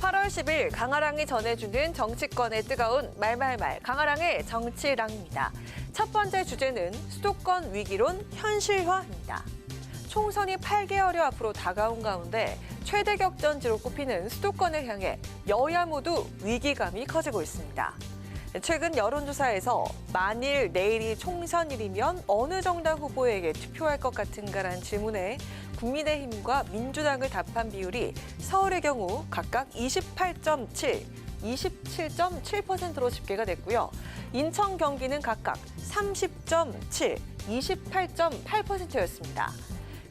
8월 10일 강아랑이 전해주는 정치권의 뜨거운 말말말 강아랑의 정치랑입니다. 첫 번째 주제는 수도권 위기론 현실화입니다. 총선이 8개월여 앞으로 다가온 가운데 최대 격전지로 꼽히는 수도권을 향해 여야 모두 위기감이 커지고 있습니다. 최근 여론조사에서 만일 내일이 총선일이면 어느 정당 후보에게 투표할 것 같은가라는 질문에 국민의힘과 민주당을 답한 비율이 서울의 경우 각각 28.7, 27.7%로 집계가 됐고요. 인천, 경기는 각각 30.7, 28.8%였습니다.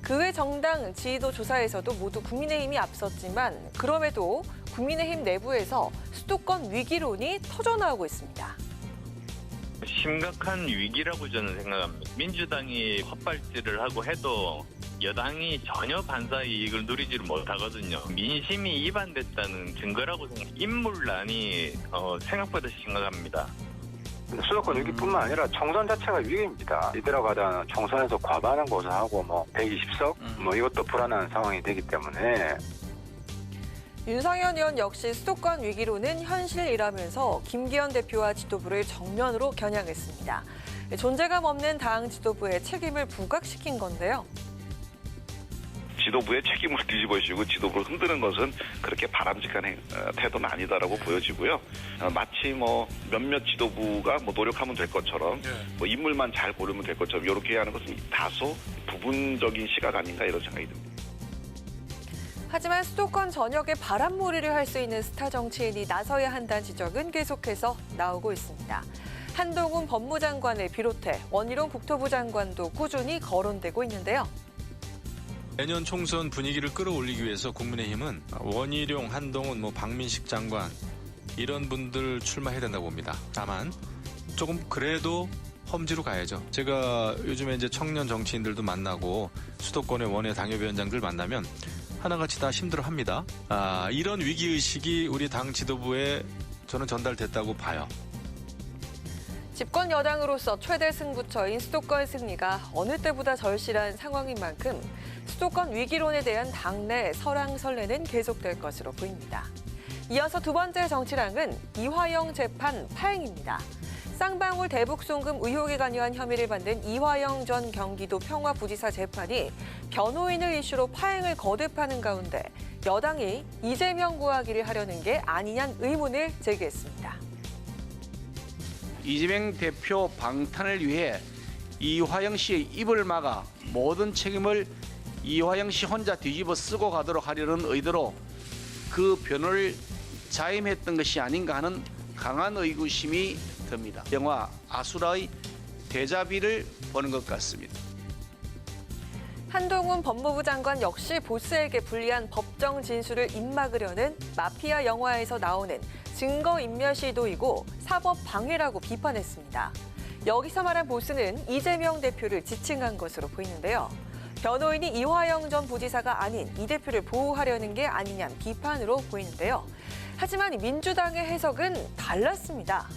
그 외 정당 지지도 조사에서도 모두 국민의힘이 앞섰지만 그럼에도 국민의힘 내부에서 수도권 위기론이 터져나오고 있습니다. 심각한 위기라고 저는 생각합니다. 민주당이 헛발질을 하고 해도 여당이 전혀 반사 이익을 누리지를 못하거든요. 민심이 이반됐다는 증거라고 생각합니다. 인물난이 생각보다 심각합니다. 수도권 위기뿐만 아니라 총선 자체가 위기입니다. 이대로 가다 총선에서 과반은 고사하고 120석 이것도 불안한 상황이 되기 때문에 윤상현 의원 역시 수도권 위기론은 현실이라면서 김기현 대표와 지도부를 정면으로 겨냥했습니다. 존재감 없는 당 지도부의 책임을 부각시킨 건데요. 지도부의 책임을 뒤집어씌우고 지도부를 흔드는 것은 그렇게 바람직한 태도는 아니다라고 보여지고요. 마치 몇몇 지도부가 노력하면 될 것처럼 인물만 잘 고르면 될 것처럼 이렇게 하는 것은 다소 부분적인 시각 아닌가 이런 생각이 듭니다. 하지만 수도권 전역에 바람몰이를 할 수 있는 스타 정치인이 나서야 한다는 지적은 계속해서 나오고 있습니다. 한동훈 법무장관을 비롯해 원희룡 국토부 장관도 꾸준히 거론되고 있는데요. 내년 총선 분위기를 끌어올리기 위해서 국민의힘은 원희룡, 한동훈, 박민식 장관 이런 분들 출마해야 된다고 봅니다. 다만 조금 그래도 험지로 가야죠. 제가 요즘에 이제 청년 정치인들도 만나고 수도권의 원외 당협위원장들 만나면 하나같이 다 힘들어합니다. 이런 위기의식이 우리 당 지도부에 저는 전달됐다고 봐요. 집권 여당으로서 최대 승부처인 수도권 승리가 어느 때보다 절실한 상황인 만큼 수도권 위기론에 대한 당내 설왕설래는 계속될 것으로 보입니다. 이어서 두 번째 정치랑은 이화영 재판 파행입니다. 쌍방울 대북 송금 의혹에 관여한 혐의를 받는 이화영 전 경기도 평화부지사 재판이 변호인을 이슈로 파행을 거듭하는 가운데 여당이 이재명 구하기를 하려는 게 아니냐는 의문을 제기했습니다. 이재명 대표 방탄을 위해 이화영 씨의 입을 막아 모든 책임을 이화영 씨 혼자 뒤집어 쓰고 가도록 하려는 의도로 그 변호를 자임했던 것이 아닌가 하는 강한 의구심이 듭니다. 영화 아수라의 데자비를 보는 것 같습니다. 한동훈 법무부 장관 역시 보스에게 불리한 법정 진술을 입막으려는 마피아 영화에서 나오는 증거인멸 시도이고 사법 방해라고 비판했습니다. 여기서 말한 보스는 이재명 대표를 지칭한 것으로 보이는데요. 변호인이 이화영 전 부지사가 아닌 이 대표를 보호하려는 게 아니냐는 비판으로 보이는데요. 하지만 민주당의 해석은 달랐습니다.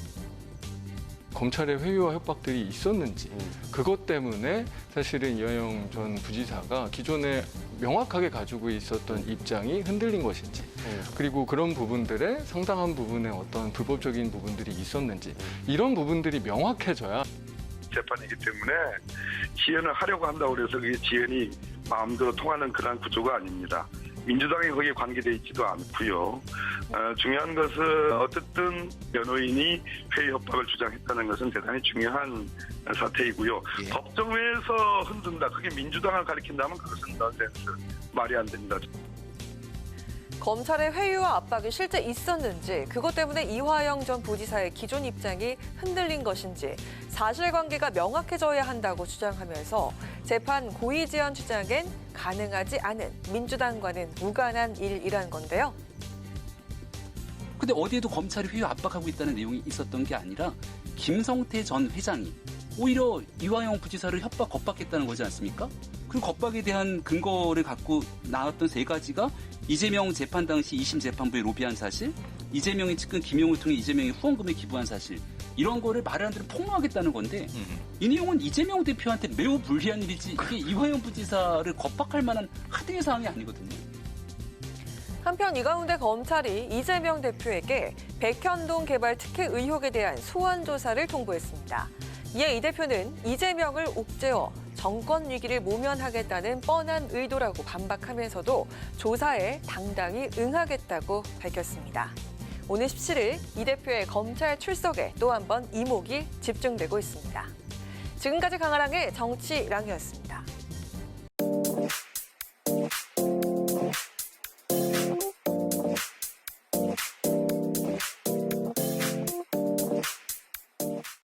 검찰의 회유와 협박들이 있었는지 그것 때문에 사실은 이화영 전 부지사가 기존에 명확하게 가지고 있었던 입장이 흔들린 것인지 그리고 그런 부분들의 상당한 부분의 어떤 불법적인 부분들이 있었는지 이런 부분들이 명확해져야 재판이기 때문에 지연을 하려고 한다고 해서 그게 지연이 마음대로 통하는 그런 구조가 아닙니다. 민주당이 거기에 관계되어 있지도 않고요. 중요한 것은 어쨌든 변호인이 회의 협박을 주장했다는 것은 대단히 중요한 사태이고요. 법정에서 흔든다. 그게 민주당을 가리킨다면 그것은 넌센스. 말이 안 됩니다. 검찰의 회유와 압박이 실제 있었는지 그것 때문에 이화영 전 부지사의 기존 입장이 흔들린 것인지 사실관계가 명확해져야 한다고 주장하면서 재판 고의 지연 주장엔 가능하지 않은 민주당과는 무관한 일이란 건데요. 근데 어디에도 검찰이 회유 압박하고 있다는 내용이 있었던 게 아니라 김성태 전 회장이 오히려 이화영 부지사를 협박, 겁박했다는 거지 않습니까? 그 겁박에 대한 근거를 갖고 나왔던 세 가지가 이재명 재판 당시 2심 재판부에 로비한 사실, 이재명의 측근 김용을 통해 이재명이 후원금을 기부한 사실, 이런 거를 말하는 대로 폭로하겠다는 건데 이 내용은 이재명 대표한테 매우 불리한 일이지 이게 이화영 부지사를 겁박할 만한 하드의 사항이 아니거든요. 한편 이 가운데 검찰이 이재명 대표에게 백현동 개발 특혜 의혹에 대한 소환 조사를 통보했습니다. 이에 이 대표는 이재명을 옥죄어 정권 위기를 모면하겠다는 뻔한 의도라고 반박하면서도 조사에 당당히 응하겠다고 밝혔습니다. 오늘 17일 이 대표의 검찰 출석에 또 한 번 이목이 집중되고 있습니다. 지금까지 강아랑의 정치랑이었습니다.